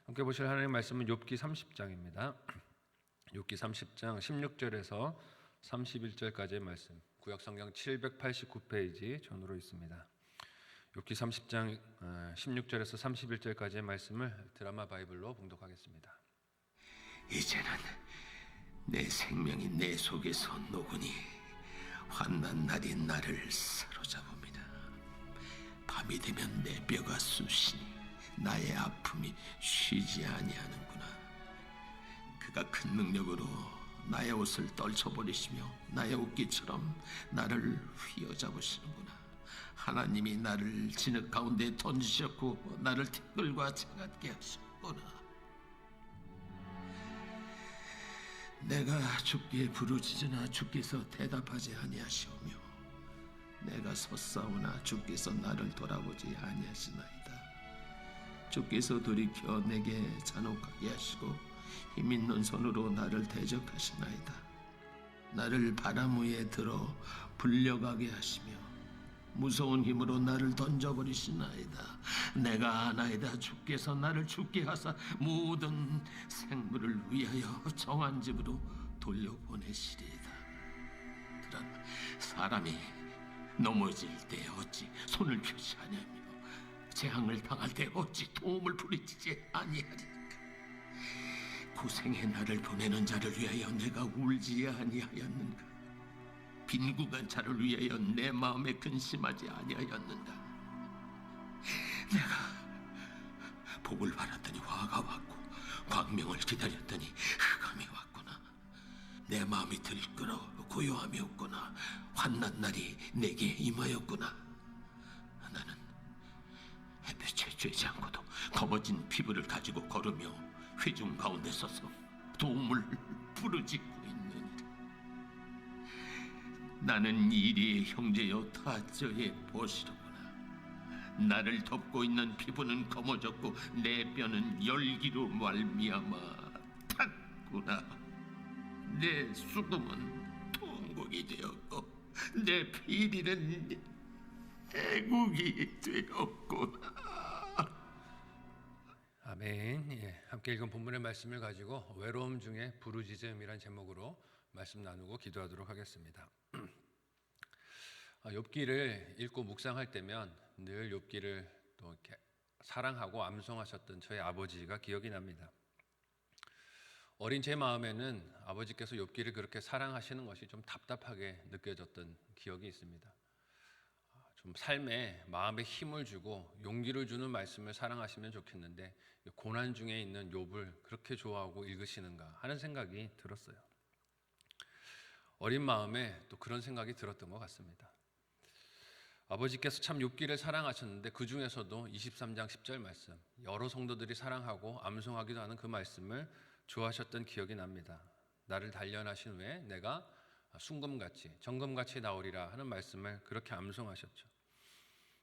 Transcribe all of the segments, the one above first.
함께 보실 하나님의 말씀은 욥기 30장입니다. 욥기 30장 16절에서 31절까지의 말씀, 구약성경 789페이지 전으로 있습니다. 욥기 30장 16절에서 31절까지의 말씀을 드라마 바이블로 봉독하겠습니다. 이제는 내 생명이 내 속에서 녹으니 환난 날이 나를 사로잡습니다. 밤이 되면 내 뼈가 쑤시니 나의 아픔이 쉬지 아니하는구나. 그가 큰 능력으로 나의 옷을 떨쳐버리시며 나의 옷깃처럼 나를 휘어잡으시는구나. 하나님이 나를 진흙 가운데 던지셨고 나를 티끌과 채같게 하셨구나. 내가 주께 부르짖으나 주께서 대답하지 아니하시오며 내가 섰사오나 주께서 나를 돌아보지 아니하시나이다. 주께서 돌이켜 내게 잔혹하게 하시고 힘있는 손으로 나를 대적하시나이다. 나를 바람 위에 들어 불려가게 하시며 무서운 힘으로 나를 던져버리시나이다. 내가 아나이다. 주께서 나를 죽게 하사 모든 생물을 위하여 정한 집으로 돌려보내시리이다. 그러나 사람이 넘어질 때 어찌 손을 펴지 아니하며 재앙을 당할 때 어찌 도움을 부르짖지 아니하리까. 고생의 나를 보내는 자를 위하여 내가 울지 아니하였는가. 빈궁한 자를 위하여 내 마음에 근심하지 아니하였는가. 내가 복을 바랐더니 화가 왔고 광명을 기다렸더니 흑암이 왔구나. 내 마음이 들끓어 고요함이 없구나. 환난 날이 내게 임하였구나. 나는 햇볕에 쬐지 않고도 검어진 피부를 가지고 걸으며 회중 가운데 서서 도움을 부르짖고 있느니라. 나는 이리의 형제여 타저의 보시로구나. 나를 덮고 있는 피부는 검어졌고 내 뼈는 열기로 말미암아 탔구나. 내 수금은 통곡이 되었고 내 피리는 애국이 되었구나. 아멘. 함께 읽은 본문의 말씀을 가지고 외로움 중에 부르짖음이란 제목으로 말씀 나누고 기도하도록 하겠습니다. 욥기를 읽고 묵상할 때면 늘 욥기를 또 이렇게 사랑하고 암송하셨던 저희 아버지가 기억이 납니다. 어린 제 마음에는 아버지께서 욥기를 그렇게 사랑하시는 것이 좀 답답하게 느껴졌던 기억이 있습니다. 좀 삶에 마음에 힘을 주고 용기를 주는 말씀을 사랑하시면 좋겠는데 고난 중에 있는 욥을 그렇게 좋아하고 읽으시는가 하는 생각이 들었어요. 어린 마음에 또 그런 생각이 들었던 것 같습니다. 아버지께서 참 욥기를 사랑하셨는데 그 중에서도 23장 10절 말씀, 여러 성도들이 사랑하고 암송하기도 하는 그 말씀을 좋아하셨던 기억이 납니다. 나를 단련하신 후에 내가 순금같이 정금같이 나오리라 하는 말씀을 그렇게 암송하셨죠.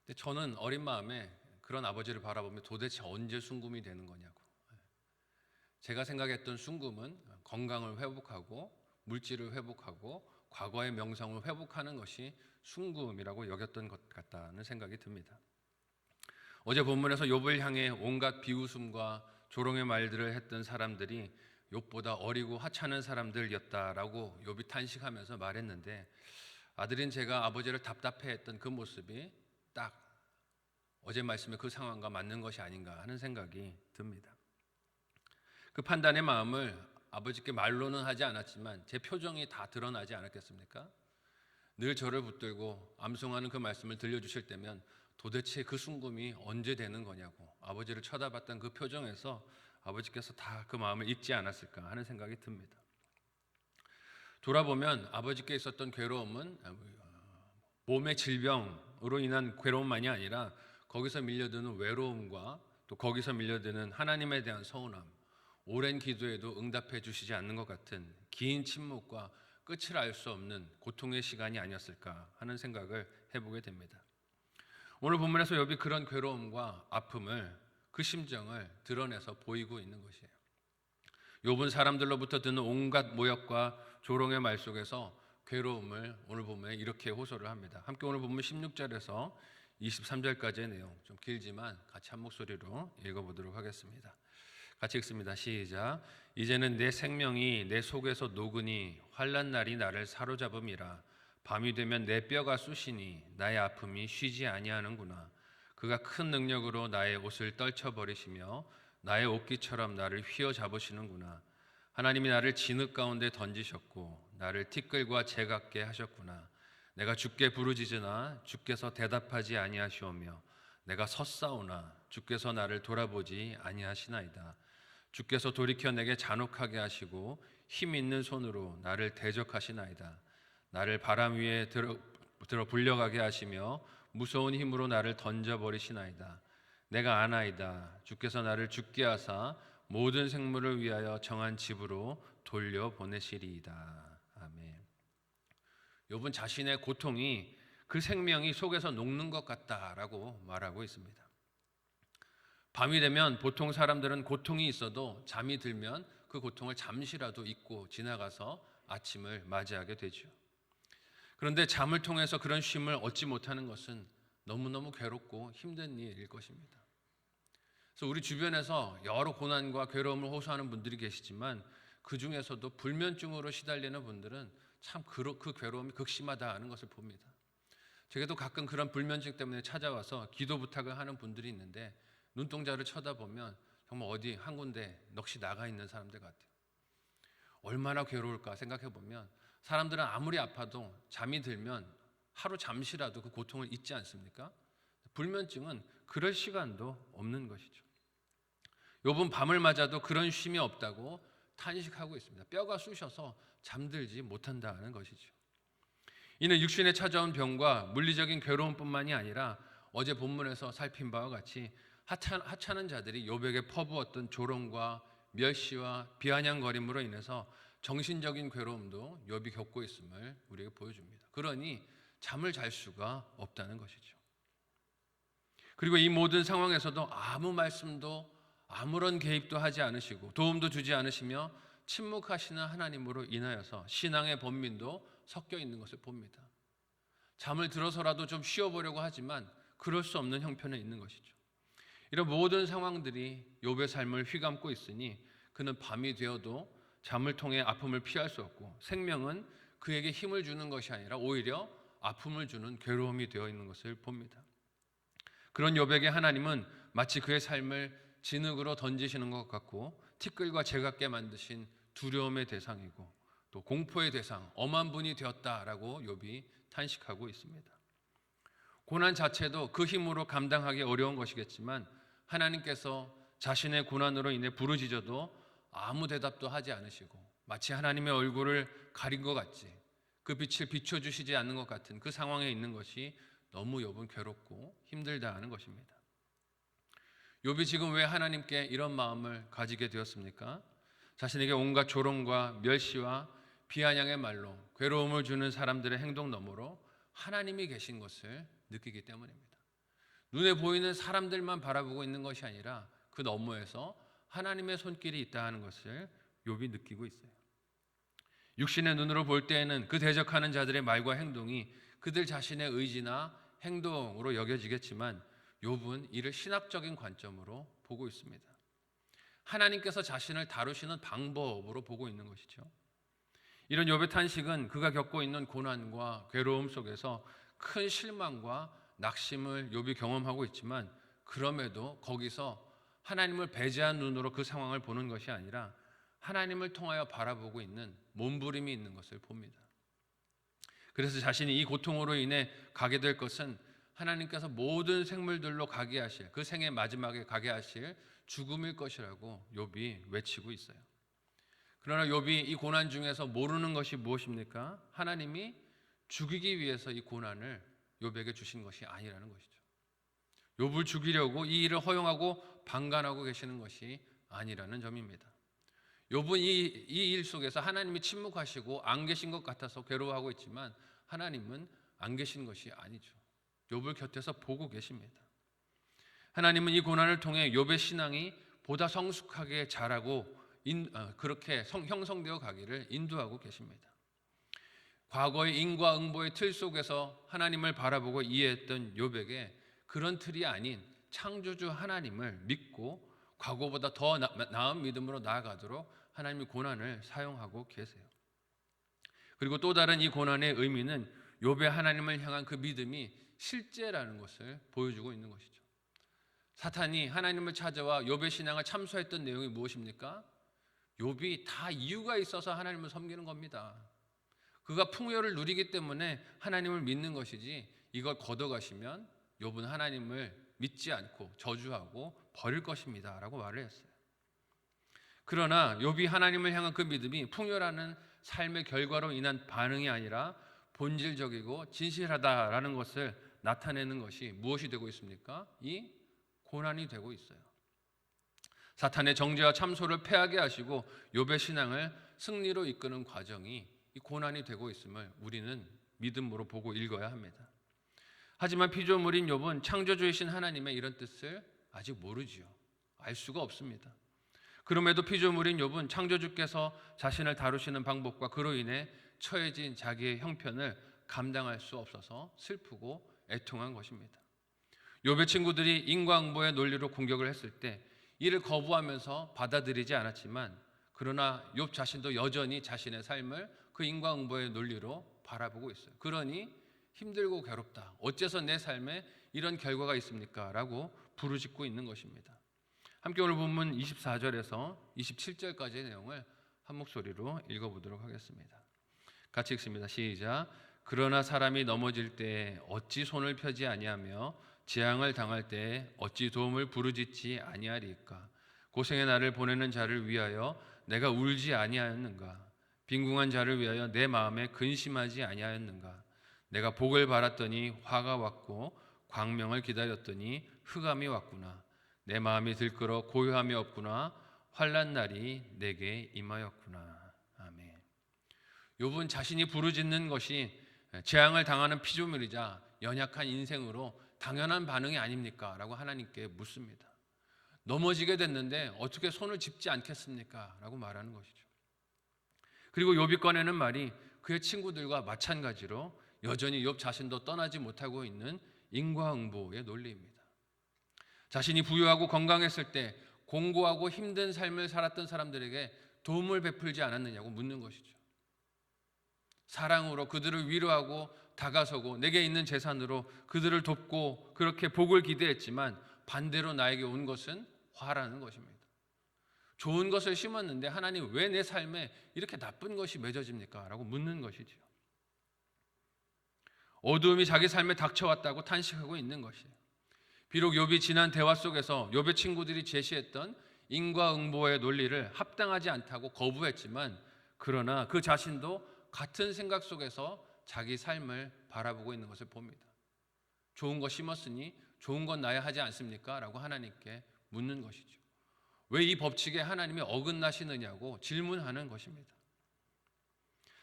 근데 저는 어린 마음에 그런 아버지를 바라보며 도대체 언제 순금이 되는 거냐고. 제가 생각했던 순금은 건강을 회복하고 물질을 회복하고 과거의 명성을 회복하는 것이 순금이라고 여겼던 것 같다는 생각이 듭니다. 어제 본문에서 욥을 향해 온갖 비웃음과 조롱의 말들을 했던 사람들이 욥보다 어리고 하찮은 사람들이었다라고 욥이 탄식하면서 말했는데 아들인 제가 아버지를 답답해했던 그 모습이 딱 어제 말씀의 그 상황과 맞는 것이 아닌가 하는 생각이 듭니다. 그 판단의 마음을 아버지께 말로는 하지 않았지만 제 표정이 다 드러나지 않았겠습니까? 늘 저를 붙들고 암송하는 그 말씀을 들려주실 때면 도대체 그 순금이 언제 되는 거냐고 아버지를 쳐다봤던 그 표정에서 아버지께서 다 그 마음을 잊지 않았을까 하는 생각이 듭니다. 돌아보면 아버지께 있었던 괴로움은 몸의 질병으로 인한 괴로움만이 아니라 거기서 밀려드는 외로움과 또 거기서 밀려드는 하나님에 대한 서운함, 오랜 기도에도 응답해 주시지 않는 것 같은 긴 침묵과 끝을 알 수 없는 고통의 시간이 아니었을까 하는 생각을 해보게 됩니다. 오늘 본문에서 욥이 그런 괴로움과 아픔을 그 심정을 드러내서 보이고 있는 것이에요. 욥은 사람들로부터 듣는 온갖 모욕과 조롱의 말 속에서 괴로움을 오늘 본문에 이렇게 호소를 합니다. 함께 오늘 본문 16절에서 23절까지의 내용 좀 길지만 같이 한 목소리로 읽어보도록 하겠습니다. 같이 읽습니다. 시작. 이제는 내 생명이 내 속에서 녹으니 환난 날이 나를 사로잡음이라. 밤이 되면 내 뼈가 쑤시니 나의 아픔이 쉬지 아니하는구나. 그가 큰 능력으로 나의 옷을 떨쳐버리시며 나의 옷깃처럼 나를 휘어잡으시는구나. 하나님이 나를 진흙 가운데 던지셨고 나를 티끌과 재 같게 하셨구나. 내가 주께 부르짖으나 주께서 대답하지 아니하시오며 내가 섰사오나 주께서 나를 돌아보지 아니하시나이다. 주께서 돌이켜 내게 잔혹하게 하시고 힘 있는 손으로 나를 대적하시나이다. 나를 바람 위에 들어 불려가게 하시며 무서운 힘으로 나를 던져버리시나이다. 내가 아나이다. 주께서 나를 죽게 하사 모든 생물을 위하여 정한 집으로 돌려보내시리이다. 아멘. 욥은 자신의 고통이 그 생명이 속에서 녹는 것 같다라고 말하고 있습니다. 밤이 되면 보통 사람들은 고통이 있어도 잠이 들면 그 고통을 잠시라도 잊고 지나가서 아침을 맞이하게 되죠. 그런데 잠을 통해서 그런 쉼을 얻지 못하는 것은 너무너무 괴롭고 힘든 일일 것입니다. 그래서 우리 주변에서 여러 고난과 괴로움을 호소하는 분들이 계시지만 그 중에서도 불면증으로 시달리는 분들은 참 그 괴로움이 극심하다 하는 것을 봅니다. 제게도 가끔 그런 불면증 때문에 찾아와서 기도 부탁을 하는 분들이 있는데 눈동자를 쳐다보면 정말 어디 한 군데 넋이 나가 있는 사람들 같아요. 얼마나 괴로울까 생각해 보면 사람들은 아무리 아파도 잠이 들면 하루 잠시라도 그 고통을 잊지 않습니까? 불면증은 그럴 시간도 없는 것이죠. 욥은 밤을 맞아도 그런 쉼이 없다고 탄식하고 있습니다. 뼈가 쑤셔서 잠들지 못한다는 것이죠. 이는 육신에 찾아온 병과 물리적인 괴로움뿐만이 아니라 어제 본문에서 살핀 바와 같이 하찮은 자들이 욥에게 퍼부었던 조롱과 멸시와 비아냥거림으로 인해서 정신적인 괴로움도 욥이 겪고 있음을 우리에게 보여줍니다. 그러니 잠을 잘 수가 없다는 것이죠. 그리고 이 모든 상황에서도 아무 말씀도 아무런 개입도 하지 않으시고 도움도 주지 않으시며 침묵하시는 하나님으로 인하여서 신앙의 번민도 섞여 있는 것을 봅니다. 잠을 들어서라도 좀 쉬어보려고 하지만 그럴 수 없는 형편에 있는 것이죠. 이런 모든 상황들이 욥의 삶을 휘감고 있으니 그는 밤이 되어도 잠을 통해 아픔을 피할 수 없고 생명은 그에게 힘을 주는 것이 아니라 오히려 아픔을 주는 괴로움이 되어 있는 것을 봅니다. 그런 욥에게 하나님은 마치 그의 삶을 진흙으로 던지시는 것 같고 티끌과 재 같게 만드신 두려움의 대상이고 또 공포의 대상, 엄한 분이 되었다라고 욥이 탄식하고 있습니다. 고난 자체도 그 힘으로 감당하기 어려운 것이겠지만 하나님께서 자신의 고난으로 인해 부르짖어도 아무 대답도 하지 않으시고 마치 하나님의 얼굴을 가린 것 같이 그 빛을 비춰주시지 않는 것 같은 그 상황에 있는 것이 너무 욥은 괴롭고 힘들다 하는 것입니다. 욥이 지금 왜 하나님께 이런 마음을 가지게 되었습니까? 자신에게 온갖 조롱과 멸시와 비아냥의 말로 괴로움을 주는 사람들의 행동 너머로 하나님이 계신 것을 느끼기 때문입니다. 눈에 보이는 사람들만 바라보고 있는 것이 아니라 그 너머에서 하나님의 손길이 있다 하는 것을 욥이 느끼고 있어요. 육신의 눈으로 볼 때에는 그 대적하는 자들의 말과 행동이 그들 자신의 의지나 행동으로 여겨지겠지만 욥은 이를 신학적인 관점으로 보고 있습니다. 하나님께서 자신을 다루시는 방법으로 보고 있는 것이죠. 이런 욥의 탄식은 그가 겪고 있는 고난과 괴로움 속에서 큰 실망과 낙심을 욥이 경험하고 있지만 그럼에도 거기서 하나님을 배제한 눈으로 그 상황을 보는 것이 아니라 하나님을 통하여 바라보고 있는 몸부림이 있는 것을 봅니다. 그래서 자신이 이 고통으로 인해 가게 될 것은 하나님께서 모든 생물들로 가게 하실 그 생의 마지막에 가게 하실 죽음일 것이라고 욥이 외치고 있어요. 그러나 욥이 이 고난 중에서 모르는 것이 무엇입니까? 하나님이 죽이기 위해서 이 고난을 욥에게 주신 것이 아니라는 것이죠. 욥을 죽이려고 이 일을 허용하고 방관하고 계시는 것이 아니라는 점입니다. 욥은 이 일 속에서 하나님이 침묵하시고 안 계신 것 같아서 괴로워하고 있지만 하나님은 안 계신 것이 아니죠. 욥을 곁에서 보고 계십니다. 하나님은 이 고난을 통해 욥의 신앙이 보다 성숙하게 자라고 그렇게 형성되어 가기를 인도하고 계십니다. 과거의 인과응보의 틀 속에서 하나님을 바라보고 이해했던 욥에게 그런 틀이 아닌 창조주 하나님을 믿고 과거보다 더 나은 믿음으로 나아가도록 하나님이 고난을 사용하고 계세요. 그리고 또 다른 이 고난의 의미는 욥의 하나님을 향한 그 믿음이 실제라는 것을 보여주고 있는 것이죠. 사탄이 하나님을 찾아와 욥의 신앙을 참소했던 내용이 무엇입니까? 욥이 다 이유가 있어서 하나님을 섬기는 겁니다. 그가 풍요를 누리기 때문에 하나님을 믿는 것이지, 이걸 걷어가시면 욥은 하나님을 믿지 않고 저주하고 버릴 것입니다 라고 말을 했어요. 그러나 욥이 하나님을 향한 그 믿음이 풍요라는 삶의 결과로 인한 반응이 아니라 본질적이고 진실하다라는 것을 나타내는 것이 무엇이 되고 있습니까? 이 고난이 되고 있어요. 사탄의 정죄와 참소를 패하게 하시고 욥의 신앙을 승리로 이끄는 과정이 이 고난이 되고 있음을 우리는 믿음으로 보고 읽어야 합니다. 하지만 피조물인 욥은 창조주이신 하나님의 이런 뜻을 아직 모르지요. 알 수가 없습니다. 그럼에도 피조물인 욥은 창조주께서 자신을 다루시는 방법과 그로 인해 처해진 자기의 형편을 감당할 수 없어서 슬프고 애통한 것입니다. 욥의 친구들이 인과응보의 논리로 공격을 했을 때 이를 거부하면서 받아들이지 않았지만, 그러나 욥 자신도 여전히 자신의 삶을 그 인과응보의 논리로 바라보고 있어요. 그러니 힘들고 괴롭다, 어째서 내 삶에 이런 결과가 있습니까? 라고 부르짖고 있는 것입니다. 함께 오늘 본문 24절에서 27절까지의 내용을 한 목소리로 읽어보도록 하겠습니다. 같이 읽습니다. 시작. 그러나 사람이 넘어질 때에 어찌 손을 펴지 아니하며 재앙을 당할 때에 어찌 도움을 부르짖지 아니하리까? 고생의 날을 보내는 자를 위하여 내가 울지 아니하였는가? 빈궁한 자를 위하여 내 마음에 근심하지 아니하였는가? 내가 복을 바랐더니 화가 왔고 광명을 기다렸더니 흑암이 왔구나. 내 마음이 들끓어 고요함이 없구나. 환난 날이 내게 임하였구나. 아멘. 욥은 자신이 부르짖는 것이 재앙을 당하는 피조물이자 연약한 인생으로 당연한 반응이 아닙니까? 라고 하나님께 묻습니다. 넘어지게 됐는데 어떻게 손을 짚지 않겠습니까? 라고 말하는 것이죠. 그리고 욥이 꺼내는 말이 그의 친구들과 마찬가지로 여전히 욥 자신도 떠나지 못하고 있는 인과응보의 논리입니다. 자신이 부유하고 건강했을 때 공고하고 힘든 삶을 살았던 사람들에게 도움을 베풀지 않았느냐고 묻는 것이죠. 사랑으로 그들을 위로하고 다가서고 내게 있는 재산으로 그들을 돕고 그렇게 복을 기대했지만 반대로 나에게 온 것은 화라는 것입니다. 좋은 것을 심었는데 하나님 왜 내 삶에 이렇게 나쁜 것이 맺어집니까? 라고 묻는 것이죠. 어두움이 자기 삶에 닥쳐왔다고 탄식하고 있는 것이에요. 비록 욥이 지난 대화 속에서 욥의 친구들이 제시했던 인과응보의 논리를 합당하지 않다고 거부했지만, 그러나 그 자신도 같은 생각 속에서 자기 삶을 바라보고 있는 것을 봅니다. 좋은 거 심었으니 좋은 건 나야 하지 않습니까? 라고 하나님께 묻는 것이죠. 왜 이 법칙에 하나님이 어긋나시느냐고 질문하는 것입니다.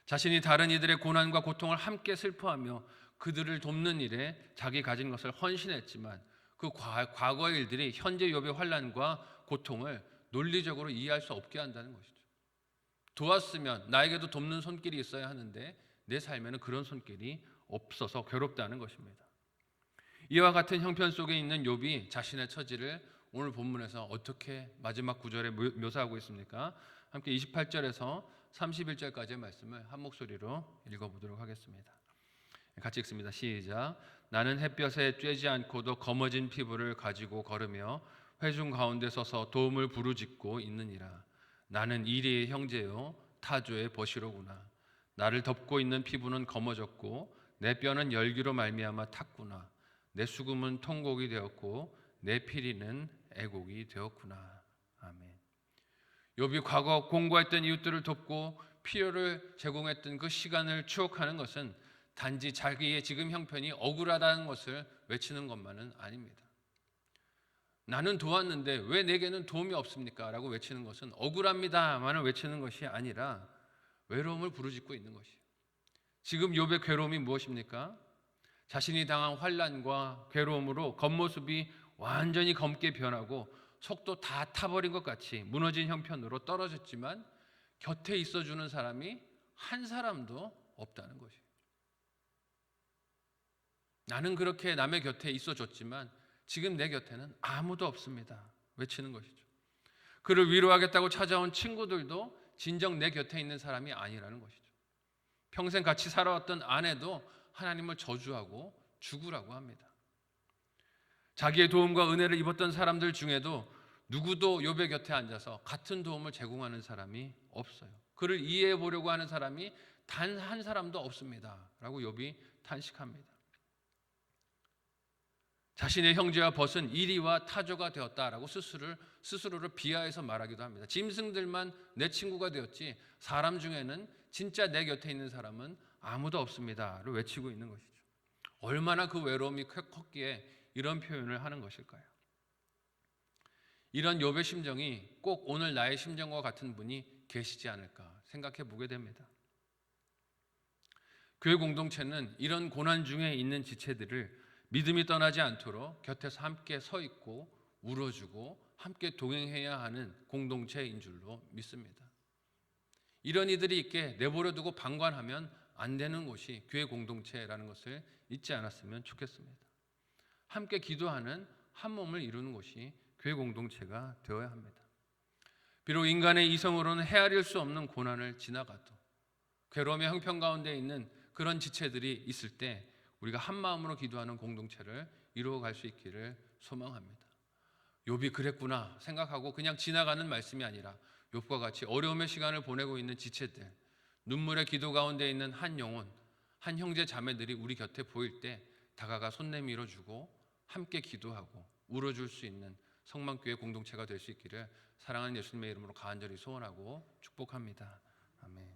자신이 다른 이들의 고난과 고통을 함께 슬퍼하며 그들을 돕는 일에 자기 가진 것을 헌신했지만 그 과거의 일들이 현재 욥의 환난과 고통을 논리적으로 이해할 수 없게 한다는 것이죠. 도왔으면 나에게도 돕는 손길이 있어야 하는데 내 삶에는 그런 손길이 없어서 괴롭다는 것입니다. 이와 같은 형편 속에 있는 욥이 자신의 처지를 오늘 본문에서 어떻게 마지막 구절에 묘사하고 있습니까? 함께 28절에서 31절까지의 말씀을 한 목소리로 읽어보도록 하겠습니다. 같이 읽습니다. 시작. 나는 햇볕에 쬐지 않고도 검어진 피부를 가지고 걸으며 회중 가운데 서서 도움을 부르짖고 있느니라. 나는 이리의 형제요 타조의 버시로구나. 나를 덮고 있는 피부는 검어졌고 내 뼈는 열기로 말미암아 탔구나. 내 수금은 통곡이 되었고 내 피리는 애곡이 되었구나. 아멘. 욥이 과거 공고했던 이웃들을 돕고 필요를 제공했던 그 시간을 추억하는 것은 단지 자기의 지금 형편이 억울하다는 것을 외치는 것만은 아닙니다. 나는 도왔는데 왜 내게는 도움이 없습니까? 라고 외치는 것은 억울합니다만을 외치는 것이 아니라 외로움을 부르짖고 있는 것이에요. 지금 욥의 괴로움이 무엇입니까? 자신이 당한 환난과 괴로움으로 겉모습이 완전히 검게 변하고 속도 다 타버린 것 같이 무너진 형편으로 떨어졌지만 곁에 있어주는 사람이 한 사람도 없다는 것이에요. 나는 그렇게 남의 곁에 있어줬지만 지금 내 곁에는 아무도 없습니다. 외치는 것이죠. 그를 위로하겠다고 찾아온 친구들도 진정 내 곁에 있는 사람이 아니라는 것이죠. 평생 같이 살아왔던 아내도 하나님을 저주하고 죽으라고 합니다. 자기의 도움과 은혜를 입었던 사람들 중에도 누구도 욥의 곁에 앉아서 같은 도움을 제공하는 사람이 없어요. 그를 이해해 보려고 하는 사람이 단 한 사람도 없습니다 라고 욥이 탄식합니다. 자신의 형제와 벗은 이리와 타조가 되었다라고 스스로를 비하해서 말하기도 합니다. 짐승들만 내 친구가 되었지 사람 중에는 진짜 내 곁에 있는 사람은 아무도 없습니다를 외치고 있는 것이죠. 얼마나 그 외로움이 컸기에 이런 표현을 하는 것일까요? 이런 욥의 심정이 꼭 오늘 나의 심정과 같은 분이 계시지 않을까 생각해 보게 됩니다. 교회 공동체는 이런 고난 중에 있는 지체들을 믿음이 떠나지 않도록 곁에서 함께 서 있고 울어주고 함께 동행해야 하는 공동체인 줄로 믿습니다. 이런 이들이 있게 내버려두고 방관하면 안 되는 곳이 교회 공동체라는 것을 잊지 않았으면 좋겠습니다. 함께 기도하는 한 몸을 이루는 곳이 교회 공동체가 되어야 합니다. 비록 인간의 이성으로는 헤아릴 수 없는 고난을 지나가도 괴로움의 형편 가운데 있는 그런 지체들이 있을 때 우리가 한 마음으로 기도하는 공동체를 이루어갈 수 있기를 소망합니다. 욥이 그랬구나 생각하고 그냥 지나가는 말씀이 아니라 욥과 같이 어려움의 시간을 보내고 있는 지체들, 눈물의 기도 가운데 있는 한 영혼, 한 형제 자매들이 우리 곁에 보일 때 다가가 손 내밀어주고 함께 기도하고 울어줄 수 있는 성만교회 공동체가 될 수 있기를 사랑하는 예수님의 이름으로 간절히 소원하고 축복합니다. 아멘.